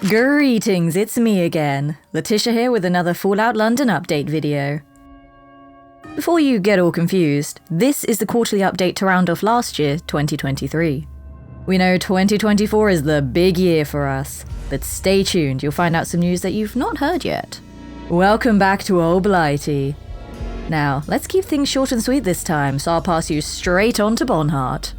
Greetings, it's me again. Letitia here with another Fallout London update video. Before you get all confused, this is the quarterly update to round off last year, 2023. We know 2024 is the big year for us, but stay tuned, you'll find out some news that you've not heard yet. Welcome back to 𝐏𝐫𝐢𝐯. Now, let's keep things short and sweet this time, so I'll pass you straight on to Bonhart.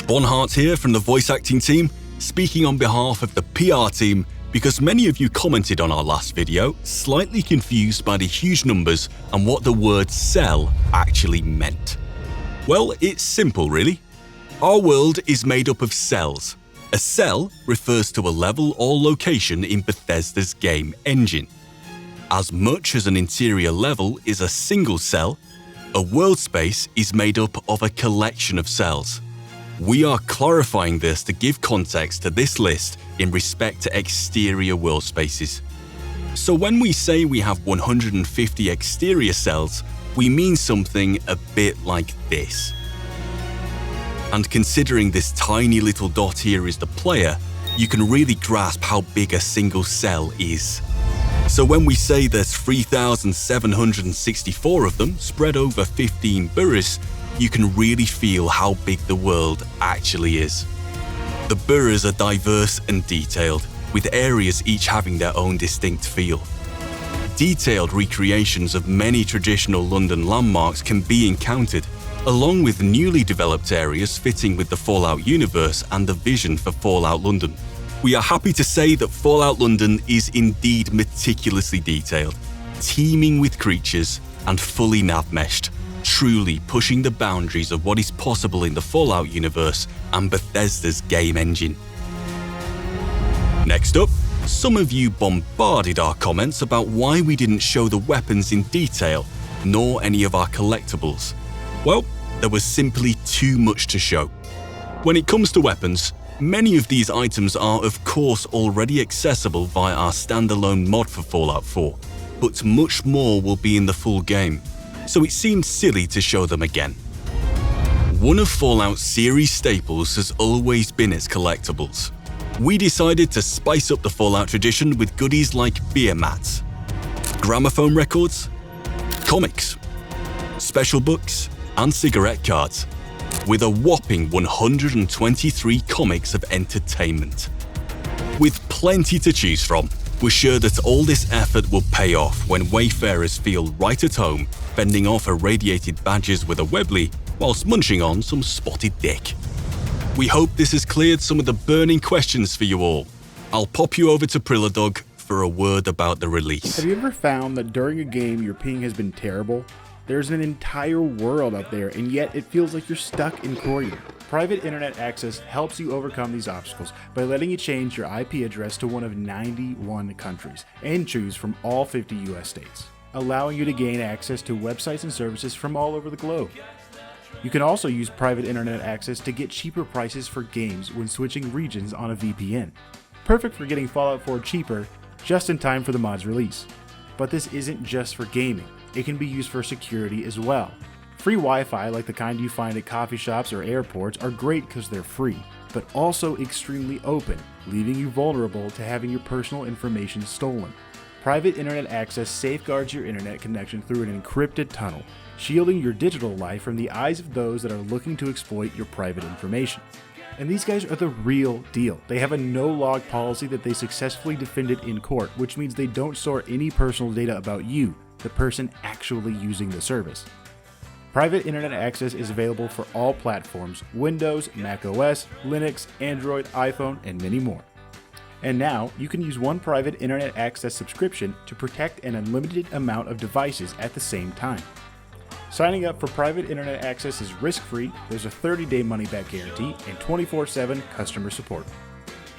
Bonhart here from the voice acting team, speaking on behalf of the PR team because many of you commented on our last video, slightly confused by the huge numbers and what the word cell actually meant. Well, it's simple really. Our world is made up of cells. A cell refers to a level or location in Bethesda's game engine. As much as an interior level is a single cell, a world space is made up of a collection of cells. We are clarifying this to give context to this list in respect to exterior world spaces. So when we say we have 150 exterior cells, we mean something a bit like this. And considering this tiny little dot here is the player, you can really grasp how big a single cell is. So when we say there's 3,764 of them spread over 15 boroughs, you can really feel how big the world actually is. The boroughs are diverse and detailed, with areas each having their own distinct feel. Detailed recreations of many traditional London landmarks can be encountered, along with newly developed areas fitting with the Fallout universe and the vision for Fallout London. We are happy to say that Fallout London is indeed meticulously detailed, teeming with creatures and fully nav-meshed, truly pushing the boundaries of what is possible in the Fallout universe and Bethesda's game engine. Next up, some of you bombarded our comments about why we didn't show the weapons in detail, nor any of our collectibles. Well, there was simply too much to show. When it comes to weapons, many of these items are of course already accessible via our standalone mod for Fallout 4, but much more will be in the full game, so it seemed silly to show them again. One of Fallout's series staples has always been its collectibles. We decided to spice up the Fallout tradition with goodies like beer mats, gramophone records, comics, special books, and cigarette cards, with a whopping 123 comics of entertainment. With plenty to choose from, we're sure that all this effort will pay off when wayfarers feel right at home, fending off irradiated badges with a Webley whilst munching on some spotted dick. We hope this has cleared some of the burning questions for you all. I'll pop you over to 𝗏𝗏𝐿 for a word about the release. Have you ever found that during a game your ping has been terrible? There's an entire world out there, and yet it feels like you're stuck in Croydon. Private internet access helps you overcome these obstacles by letting you change your IP address to one of 91 countries and choose from all 50 US states, allowing you to gain access to websites and services from all over the globe. You can also use private internet access to get cheaper prices for games when switching regions on a VPN. Perfect for getting Fallout 4 cheaper, just in time for the mod's release. But this isn't just for gaming. It can be used for security as well. Free Wi-Fi, like the kind you find at coffee shops or airports, are great because they're free, but also extremely open, leaving you vulnerable to having your personal information stolen. Private internet access safeguards your internet connection through an encrypted tunnel, shielding your digital life from the eyes of those that are looking to exploit your private information. And these guys are the real deal. They have a no-log policy that they successfully defended in court, which means they don't store any personal data about you, the person actually using the service. Private internet access is available for all platforms: Windows, Mac OS, Linux, Android, iPhone, and many more. And now, you can use one private internet access subscription to protect an unlimited amount of devices at the same time. Signing up for private internet access is risk-free, there's a 30-day money-back guarantee, and 24/7 customer support.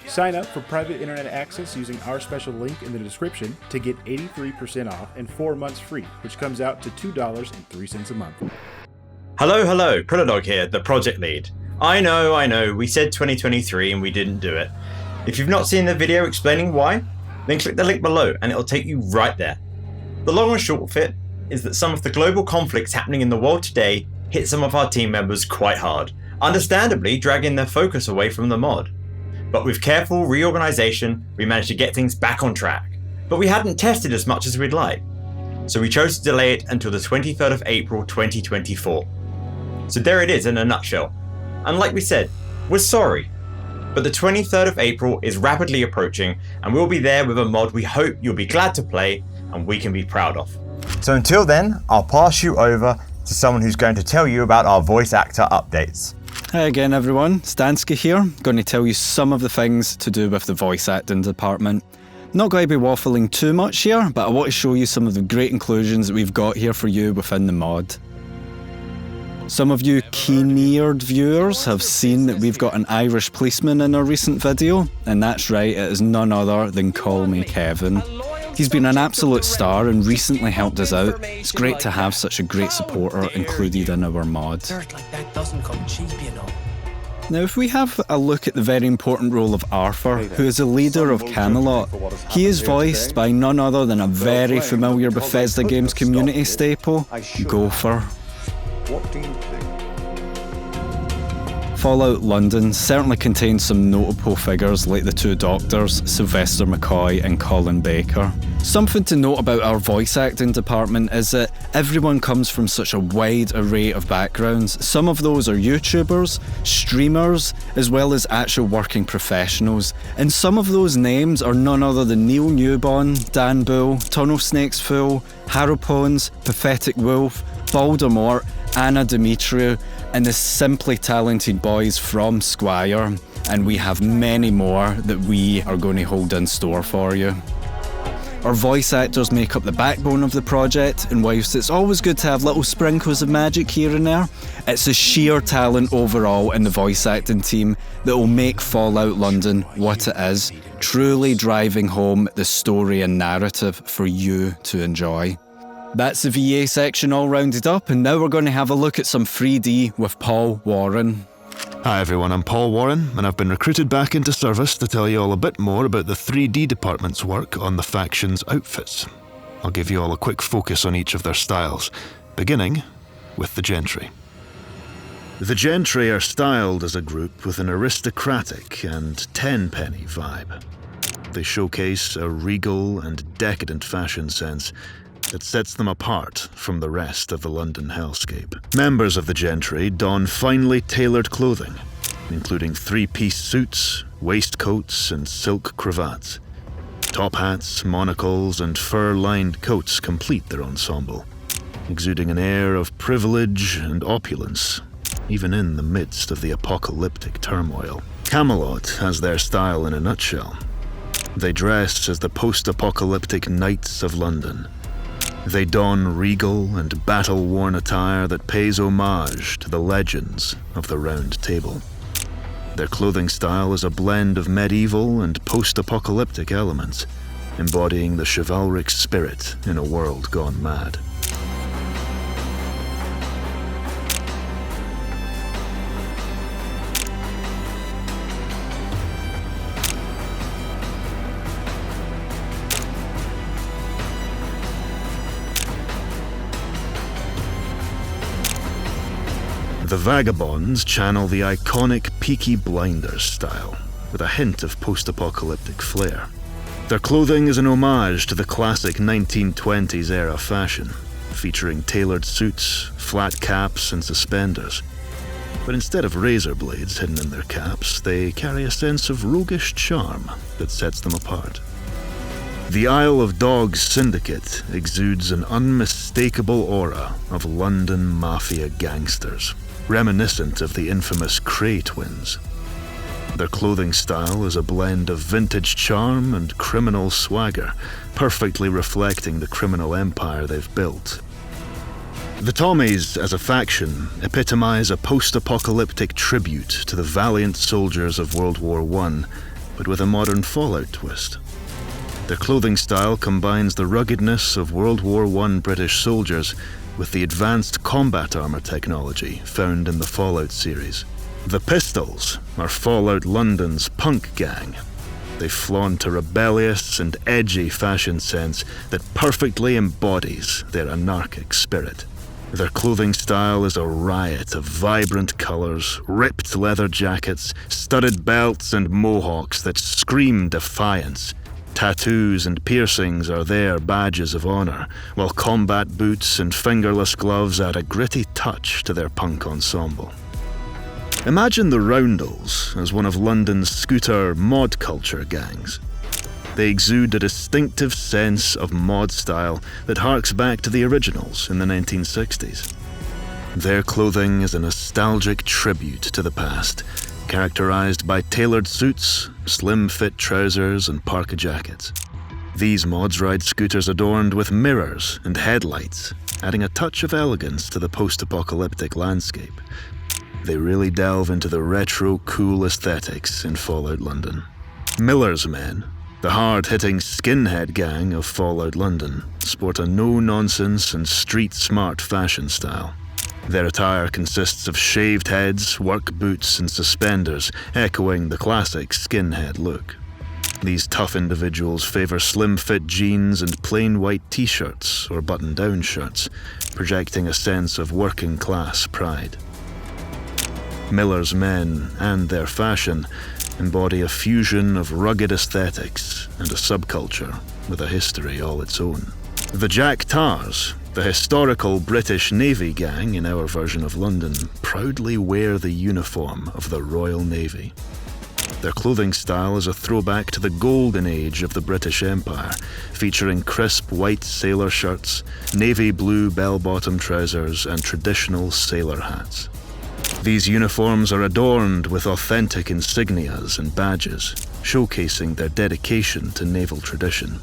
Sign up for private internet access using our special link in the description to get 83% off and 4 months free, which comes out to $2.03 a month. Hello, 𝗏𝗏𝗏 here, the project lead. I know, we said 2023 and we didn't do it. If you've not seen the video explaining why, then click the link below and it'll take you right there. The long and short of it is that some of the global conflicts happening in the world today hit some of our team members quite hard, understandably dragging their focus away from the mod. But with careful reorganisation, we managed to get things back on track. But we hadn't tested as much as we'd like, so we chose to delay it until the 23rd of April 2024. So there it is in a nutshell. And like we said, we're sorry. But the 23rd of April is rapidly approaching, and we'll be there with a mod we hope you'll be glad to play and we can be proud of. So until then, I'll pass you over to someone who's going to tell you about our voice actor updates. Hi again everyone, Stanska here, going to tell you some of the things to do with the voice acting department. Not going to be waffling too much here, but I want to show you some of the great inclusions that we've got here for you within the mod. Some of you keen-eared viewers have seen that we've got an Irish policeman in our recent video, and that's right, it is none other than Call Me Kevin. He's been an absolute star and recently helped us out. It's great to have such a great supporter included in our mod. Now if we have a look at the very important role of Arthur, who is the leader of Camelot, he is voiced by none other than a very familiar Bethesda Games community staple, Gopher. What do you think? Fallout London certainly contains some notable figures like the two doctors, Sylvester McCoy and Colin Baker. Something to note about our voice acting department is that everyone comes from such a wide array of backgrounds. Some of those are YouTubers, streamers, as well as actual working professionals. And some of those names are none other than Neil Newborn, Dan Bull, Tunnel Snakes Fool, Harrowpones, Pathetic Wolf, Voldemort, Anna Demetriou, and the simply talented boys from Squire, and we have many more that we are going to hold in store for you. Our voice actors make up the backbone of the project, and whilst it's always good to have little sprinkles of magic here and there, it's the sheer talent overall in the voice acting team that will make Fallout London what it is, truly driving home the story and narrative for you to enjoy. That's the VA section all rounded up, and now we're going to have a look at some 3D with Paul Warren. Hi everyone, I'm Paul Warren, and I've been recruited back into service to tell you all a bit more about the 3D department's work on the factions' outfits. I'll give you all a quick focus on each of their styles, beginning with the Gentry. The Gentry are styled as a group with an aristocratic and tenpenny vibe. They showcase a regal and decadent fashion sense that sets them apart from the rest of the London hellscape. Members of the Gentry don finely tailored clothing, including three-piece suits, waistcoats, and silk cravats. Top hats, monocles, and fur-lined coats complete their ensemble, exuding an air of privilege and opulence, even in the midst of the apocalyptic turmoil. Camelot has their style in a nutshell. They dress as the post-apocalyptic knights of London. They don regal and battle-worn attire that pays homage to the legends of the Round Table. Their clothing style is a blend of medieval and post-apocalyptic elements, embodying the chivalric spirit in a world gone mad. The Vagabonds channel the iconic Peaky Blinders style, with a hint of post-apocalyptic flair. Their clothing is an homage to the classic 1920s era fashion, featuring tailored suits, flat caps, and suspenders. But instead of razor blades hidden in their caps, they carry a sense of roguish charm that sets them apart. The Isle of Dogs Syndicate exudes an unmistakable aura of London mafia gangsters, reminiscent of the infamous Cray twins. Their clothing style is a blend of vintage charm and criminal swagger, perfectly reflecting the criminal empire they've built. The Tommies, as a faction, epitomize a post-apocalyptic tribute to the valiant soldiers of World War I, but with a modern Fallout twist. Their clothing style combines the ruggedness of World War I British soldiers with the advanced combat armor technology found in the Fallout series. The Pistols are Fallout London's punk gang. They flaunt a rebellious and edgy fashion sense that perfectly embodies their anarchic spirit. Their clothing style is a riot of vibrant colours, ripped leather jackets, studded belts and mohawks that scream defiance. Tattoos and piercings are their badges of honour, while combat boots and fingerless gloves add a gritty touch to their punk ensemble. Imagine the Roundels as one of London's scooter mod culture gangs. They exude a distinctive sense of mod style that harks back to the originals in the 1960s. Their clothing is a nostalgic tribute to the past, characterised by tailored suits, slim-fit trousers and parka jackets. These mods ride scooters adorned with mirrors and headlights, adding a touch of elegance to the post-apocalyptic landscape. They really delve into the retro cool aesthetics in Fallout London. Miller's Men, the hard-hitting skinhead gang of Fallout London, sport a no-nonsense and street-smart fashion style. Their attire consists of shaved heads, work boots and suspenders, echoing the classic skinhead look. These tough individuals favour slim-fit jeans and plain white t-shirts or button-down shirts, projecting a sense of working-class pride. Miller's Men and their fashion embody a fusion of rugged aesthetics and a subculture with a history all its own. The Jack Tars, the historical British Navy gang in our version of London, proudly wear the uniform of the Royal Navy. Their clothing style is a throwback to the golden age of the British Empire, featuring crisp white sailor shirts, navy blue bell-bottom trousers and traditional sailor hats. These uniforms are adorned with authentic insignias and badges, showcasing their dedication to naval tradition.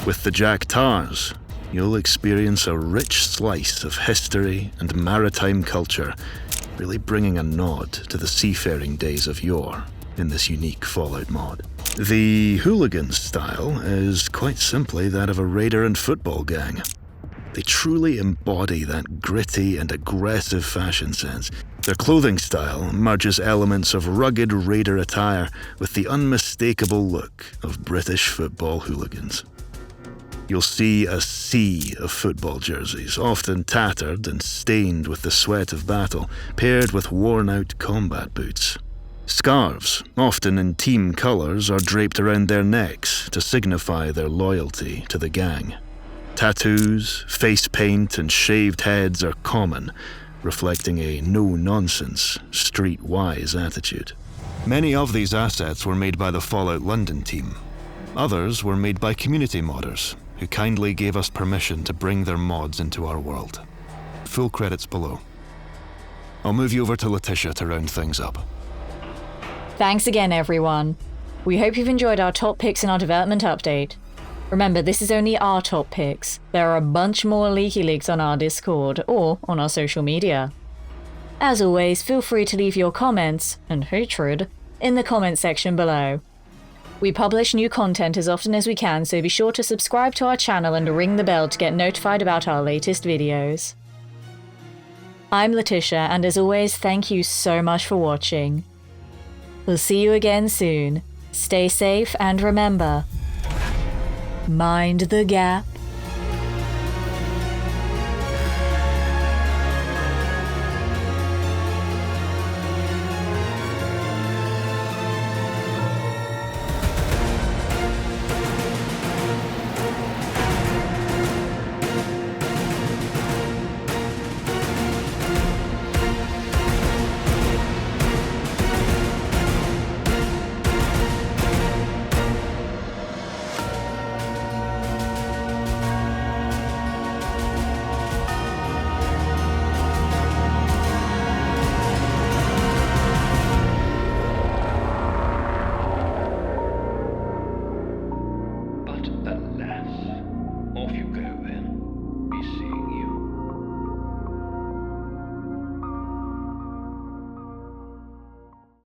With the Jack Tars, you'll experience a rich slice of history and maritime culture, really bringing a nod to the seafaring days of yore in this unique Fallout mod. The Hooligans style is quite simply that of a raider and football gang. They truly embody that gritty and aggressive fashion sense. Their clothing style merges elements of rugged raider attire with the unmistakable look of British football hooligans. You'll see a sea of football jerseys, often tattered and stained with the sweat of battle, paired with worn-out combat boots. Scarves, often in team colours, are draped around their necks to signify their loyalty to the gang. Tattoos, face paint and shaved heads are common, reflecting a no-nonsense, street-wise attitude. Many of these assets were made by the Fallout London team. Others were made by community modders, who kindly gave us permission to bring their mods into our world. Full credits below. I'll move you over to Letitia to round things up. Thanks again, everyone. We hope you've enjoyed our top picks in our development update. Remember, this is only our top picks. There are a bunch more leaky leaks on our Discord or on our social media. As always, feel free to leave your comments, and hatred, in the comment section below. We publish new content as often as we can, so be sure to subscribe to our channel and ring the bell to get notified about our latest videos. I'm Letitia, and as always, thank you so much for watching. We'll see you again soon. Stay safe and remember, mind the gap.